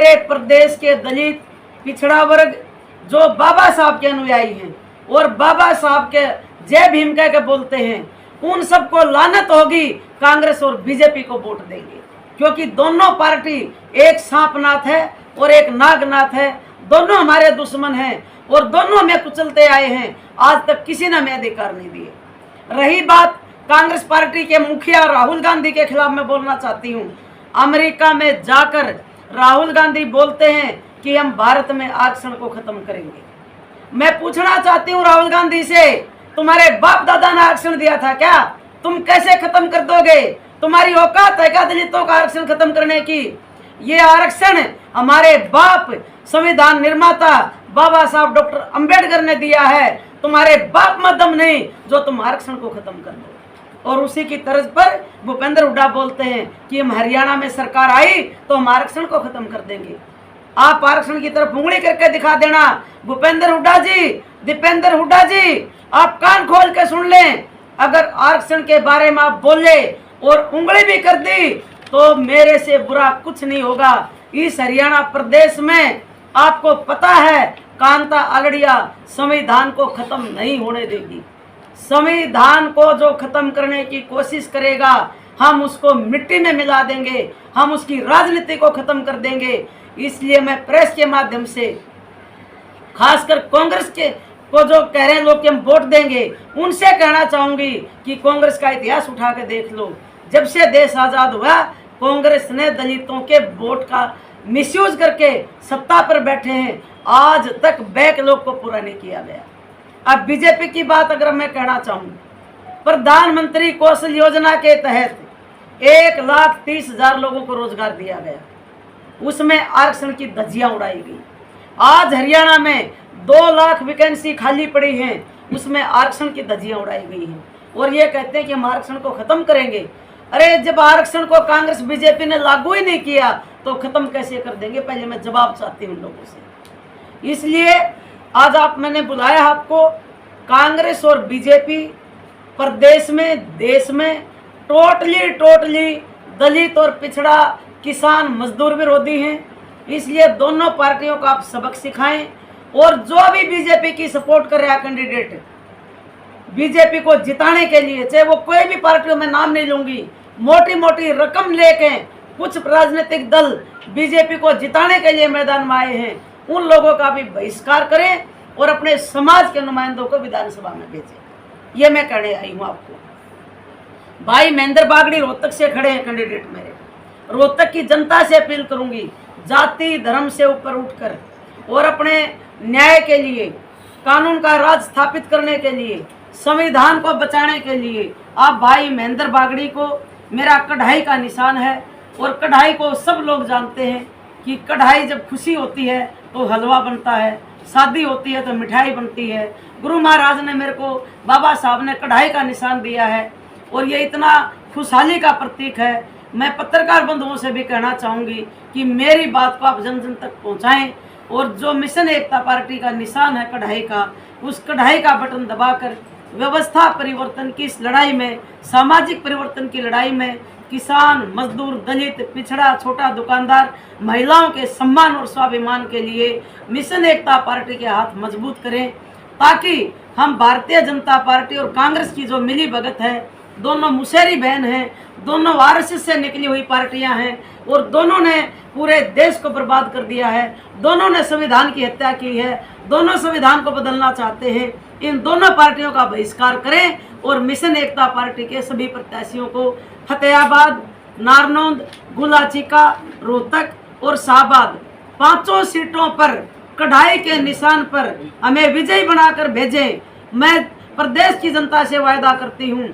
पूरे प्रदेश के दलित पिछड़ा वर्ग जो बाबा साहब के अनुयायी हैं और बाबा साहब के जय भीम कह के बोलते हैं, उन सबको लानत होगी। कांग्रेस और बीजेपी को वोट देंगे, क्योंकि दोनों पार्टी एक सांपनाथ है और एक नागनाथ है। दोनों हमारे दुश्मन हैं और दोनों में कुचलते आए हैं। आज तक किसी ने हमें अधिकार नहीं दिए। रही बात कांग्रेस पार्टी के मुखिया राहुल गांधी के खिलाफ, मैं बोलना चाहती हूँ। अमेरिका में जाकर राहुल गांधी बोलते हैं कि हम भारत में आरक्षण को खत्म करेंगे। मैं पूछना चाहती हूँ राहुल गांधी से, तुम्हारे बाप दादा ने आरक्षण दिया था क्या? तुम कैसे खत्म कर दोगे? तुम्हारी औकात है क्या दलितों का आरक्षण खत्म करने की? ये आरक्षण हमारे बाप संविधान निर्माता बाबा साहब डॉक्टर अंबेडकर ने दिया है। तुम्हारे बाप में दम नहीं जो तुम आरक्षण को खत्म कर दो। और उसी की तर्ज पर भूपेंद्र हुड्डा बोलते हैं कि हम हरियाणा में सरकार आई तो हम आरक्षण को खत्म कर देंगे। आप आरक्षण की तरफ उंगली करके दिखा देना। भूपेंद्र हुड्डा जी, दीपेंद्र हुड्डा जी, आप कान खोल के सुन लें। अगर आरक्षण के बारे में आप बोले और उंगली भी कर दी तो मेरे से बुरा कुछ नहीं होगा। इस हरियाणा प्रदेश में आपको पता है कांता आलड़िया संविधान को खत्म नहीं होने देगी। संविधान को जो खत्म करने की कोशिश करेगा हम उसको मिट्टी में मिला देंगे, हम उसकी राजनीति को खत्म कर देंगे। इसलिए मैं प्रेस के माध्यम से खासकर कांग्रेस के को जो कह रहे हैं लोग कि हम वोट देंगे, उनसे कहना चाहूंगी कि कांग्रेस का इतिहास उठा के देख लो। जब से देश आजाद हुआ कांग्रेस ने दलितों के वोट का मिसयूज करके सत्ता पर बैठे हैं। आज तक बैक लोग को पूरा नहीं किया गया। अब बीजेपी की बात अगर मैं कहना चाहूँ, प्रधानमंत्री कौशल योजना के तहत 1,30,000 लोगों को रोजगार दिया गया। उसमें आरक्षण की धज्जियां उड़ाई गई। आज हरियाणा में 2 लाख वैकेंसी खाली पड़ी हैं, उसमें आरक्षण की धज्जियां उड़ाई गई हैं। और ये कहते हैं कि हम आरक्षण को खत्म करेंगे। अरे जब आरक्षण को कांग्रेस बीजेपी ने लागू ही नहीं किया तो खत्म कैसे कर देंगे? पहले मैं जवाब चाहती हूँ लोगों से। इसलिए आज मैंने बुलाया आपको। कांग्रेस और बीजेपी प्रदेश में, देश में टोटली दलित और पिछड़ा, किसान, मजदूर विरोधी हैं। इसलिए दोनों पार्टियों को आप सबक सिखाएं। और जो भी बीजेपी की सपोर्ट कर रहा है कैंडिडेट, बीजेपी को जिताने के लिए, चाहे वो कोई भी पार्टियों में नाम नहीं लूंगी, मोटी मोटी रकम लेके कुछ राजनीतिक दल बीजेपी को जिताने के लिए मैदान में आए हैं, उन लोगों का भी बहिष्कार करें और अपने समाज के नुमाइंदों को विधानसभा में भेजें। ये मैं कहने आई हूँ आपको। भाई महेंद्र बागड़ी रोहतक से खड़े हैं कैंडिडेट मेरे। रोहतक की जनता से अपील करूंगी, जाति धर्म से ऊपर उठकर और अपने न्याय के लिए, कानून का राज स्थापित करने के लिए, संविधान को बचाने के लिए आप भाई महेंद्र बागड़ी को, मेरा कढ़ाई का निशान है। और कढ़ाई को सब लोग जानते हैं कि कढ़ाई जब खुशी होती है तो हलवा बनता है, शादी होती है तो मिठाई बनती है। गुरु महाराज ने मेरे को, बाबा साहब ने कढ़ाई का निशान दिया है और ये इतना खुशहाली का प्रतीक है। मैं पत्रकार बंधुओं से भी कहना चाहूँगी कि मेरी बात को आप जन जन तक पहुँचाएँ। और जो मिशन एकता पार्टी का निशान है कढ़ाई का, उस कढ़ाई का बटन दबाकर व्यवस्था परिवर्तन की इस लड़ाई में, सामाजिक परिवर्तन की लड़ाई में किसान, मजदूर, दलित, पिछड़ा, छोटा दुकानदार, महिलाओं के सम्मान और स्वाभिमान के लिए मिशन एकता पार्टी के हाथ मजबूत करें, ताकि हम भारतीय जनता पार्टी और कांग्रेस की जो मिली भगत है, दोनों मुसेरी बहन हैं, दोनों आरएसएस से निकली हुई पार्टियां हैं और दोनों ने पूरे देश को बर्बाद कर दिया है। दोनों ने संविधान की हत्या की है, दोनों संविधान को बदलना चाहते हैं। इन दोनों पार्टियों का बहिष्कार करें और मिशन एकता पार्टी के सभी प्रत्याशियों को फतेहाबाद, नारनौंद, गुलाचिका, रोहतक और शाहबाद 5 सीटों पर कढ़ाई के निशान पर हमें विजयी बनाकर भेजें। मैं प्रदेश की जनता से वायदा करती हूँ,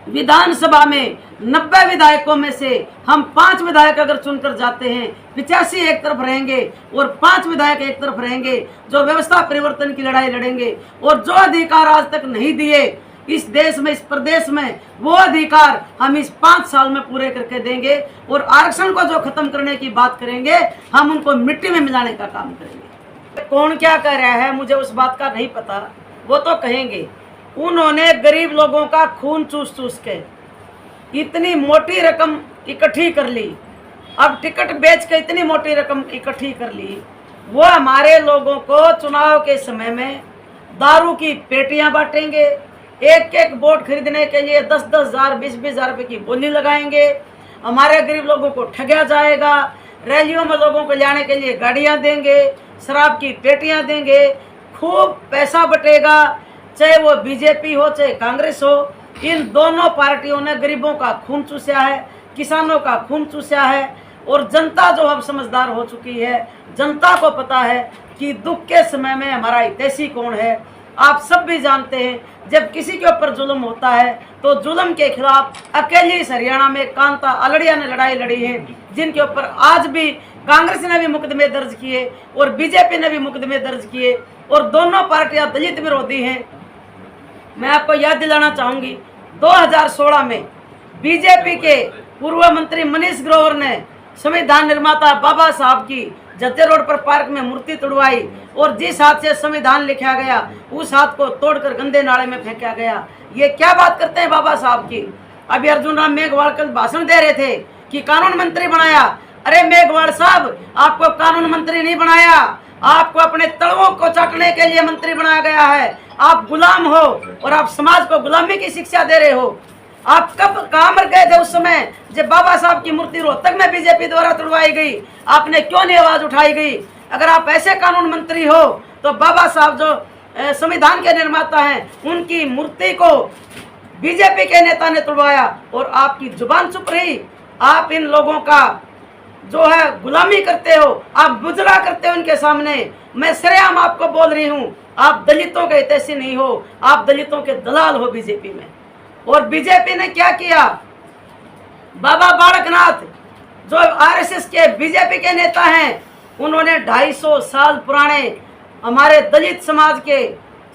विधानसभा में 90 विधायकों में से हम 5 विधायक अगर चुनकर जाते हैं, 85 एक तरफ रहेंगे और 5 विधायक एक तरफ रहेंगे जो व्यवस्था परिवर्तन की लड़ाई लड़ेंगे। और जो अधिकार आज तक नहीं दिए इस देश में, इस प्रदेश में, वो अधिकार हम इस 5 साल में पूरे करके देंगे। और आरक्षण को जो खत्म करने की बात करेंगे, हम उनको मिट्टी में मिलाने का काम करेंगे। कौन क्या कह रहा है मुझे उस बात का नहीं पता, वो तो कहेंगे। उन्होंने गरीब लोगों का खून चूस चूस के इतनी मोटी रकम इकट्ठी कर ली अब टिकट बेच के इतनी मोटी रकम इकट्ठी कर ली, वो हमारे लोगों को चुनाव के समय में दारू की पेटियां बांटेंगे, एक एक वोट खरीदने के लिए 10-10 हज़ार 20-20 हज़ार रुपये की बोली लगाएंगे, हमारे गरीब लोगों को ठगा जाएगा, रैलियों में लोगों को जाने के लिए गाड़ियां देंगे, शराब की पेटियां देंगे, खूब पैसा बटेगा। चाहे वो बीजेपी हो चाहे कांग्रेस हो, इन दोनों पार्टियों ने गरीबों का खून चूसा है, किसानों का खून चूसा है। और जनता जो अब समझदार हो चुकी है, जनता को पता है कि दुख के समय में हमारा हितैषी कौन है। आप सब भी जानते हैं, जब किसी के ऊपर जुल्म होता है तो जुल्म के खिलाफ अकेली इस हरियाणा में कांता आलड़िया ने लड़ाई लड़ी है, जिनके ऊपर आज भी कांग्रेस ने भी मुकदमे दर्ज किए और बीजेपी ने भी मुकदमे दर्ज किए, और दोनों पार्टियां दलित विरोधी हैं। मैं आपको याद दिलाना चाहूंगी, 2016 में बीजेपी के पूर्व मंत्री मनीष ग्रोवर ने संविधान निर्माता बाबा साहब की जत्ते रोड पर पार्क में मूर्ति तुड़वाई, और जिस हाथ से संविधान लिखा गया उस हाथ को तोड़कर गंदे नाले में फेंका गया। ये क्या बात करते हैं बाबा साहब की। अभी अर्जुन राम मेघवाल कल भाषण दे रहे थे कि कानून मंत्री बनाया। अरे मेघवाल साहब, आपको कानून मंत्री नहीं बनाया, आपको अपने तलवों को चाटने के लिए मंत्री बनाया गया है। आप गुलाम हो और आप समाज को गुलामी की शिक्षा दे रहे हो। आप कब कहाँ मर गए थे उस समय जब बाबा साहब की मूर्ति रोहतक में बीजेपी द्वारा तुड़वाई गई? आपने क्यों नहीं आवाज उठाई गई? अगर आप ऐसे कानून मंत्री हो तो बाबा साहब जो संविधान के निर्माता हैं, उनकी मूर्ति को बीजेपी के नेता ने तुड़वाया और आपकी जुबान चुप रही। आप इन लोगों का जो है गुलामी करते हो, आप गुजरा करते हो उनके सामने। मैं सरेआम आपको बोल रही हूँ, आप दलितों के हितैषी नहीं हो, आप दलितों के दलाल हो बीजेपी में। और बीजेपी ने क्या किया? बाबा बालकनाथ जो आरएसएस के बीजेपी के नेता हैं, उन्होंने 250 साल पुराने हमारे दलित समाज के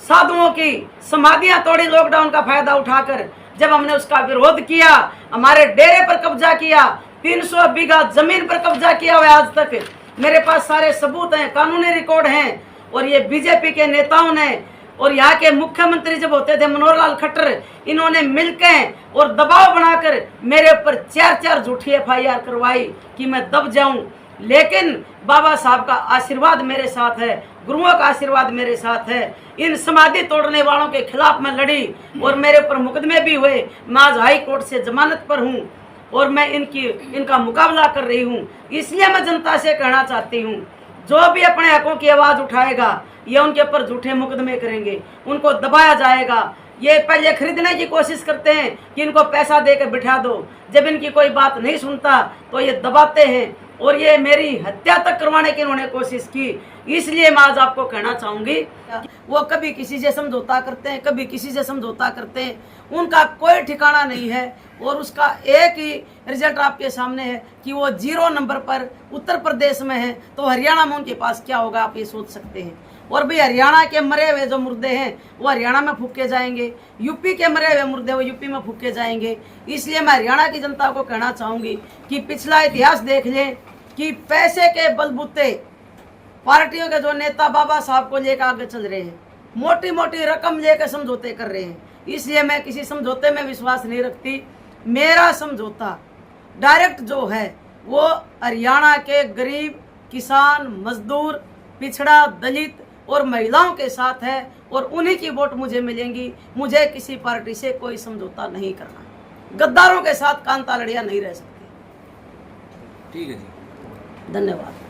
साधुओं की समाधियां तोड़ी लॉकडाउन का फायदा उठाकर। जब हमने उसका विरोध किया, हमारे डेरे पर कब्जा किया, 300 बीघा जमीन पर कब्जा किया हुआ आज तक। मेरे पास सारे सबूत हैं, कानूनी रिकॉर्ड हैं। और ये बीजेपी के नेताओं ने और यहाँ के मुख्यमंत्री जब होते थे मनोहर लाल खट्टर, इन्होंने मिलकर और दबाव बनाकर मेरे ऊपर 4 झूठी FIR करवाई कि मैं दब जाऊं। लेकिन बाबा साहब का आशीर्वाद मेरे साथ है, गुरुओं का आशीर्वाद मेरे साथ है। इन समाधि तोड़ने वालों के खिलाफ मैं लड़ी और मेरे ऊपर मुकदमे भी हुए। मैं आज हाई कोर्ट से जमानत पर हूँ और मैं इनका मुकाबला कर रही हूँ। इसलिए मैं जनता से कहना चाहती हूँ, जो भी अपने हकों की आवाज़ उठाएगा, ये उनके ऊपर झूठे मुकदमे करेंगे, उनको दबाया जाएगा। ये पहले खरीदने की कोशिश करते हैं कि इनको पैसा देकर बिठा दो, जब इनकी कोई बात नहीं सुनता तो ये दबाते हैं। और ये मेरी हत्या तक करवाने की इन्होंने कोशिश की। इसलिए मैं आज आपको कहना चाहूँगी, वो कभी किसी से समझौता करते हैं, कभी किसी से समझौता करते हैं, उनका कोई ठिकाना नहीं है। और उसका एक ही रिजल्ट आपके सामने है कि वो 0 नंबर पर उत्तर प्रदेश में है, तो हरियाणा में उनके पास क्या होगा आप ये सोच सकते हैं। और भी हरियाणा के मरे हुए जो मुर्दे हैं वो हरियाणा में फूके जाएंगे, यूपी के मरे हुए मुर्दे वो यूपी में फूके जाएंगे। इसलिए मैं हरियाणा की जनता को कहना चाहूँगी कि पिछला इतिहास देख लें कि पैसे के बलबूते पार्टियों के जो नेता बाबा साहब को लेकर आगे चल रहे हैं, मोटी मोटी रकम लेकर समझौते कर रहे हैं। इसलिए मैं किसी समझौते में विश्वास नहीं रखती। मेरा समझौता डायरेक्ट जो है वो हरियाणा के गरीब, किसान, मजदूर, पिछड़ा, दलित और महिलाओं के साथ है और उन्हीं की वोट मुझे मिलेंगी। मुझे किसी पार्टी से कोई समझौता नहीं करना। गद्दारों के साथ कांता लड़िया नहीं रह सकती। ठीक है जी, धन्यवाद।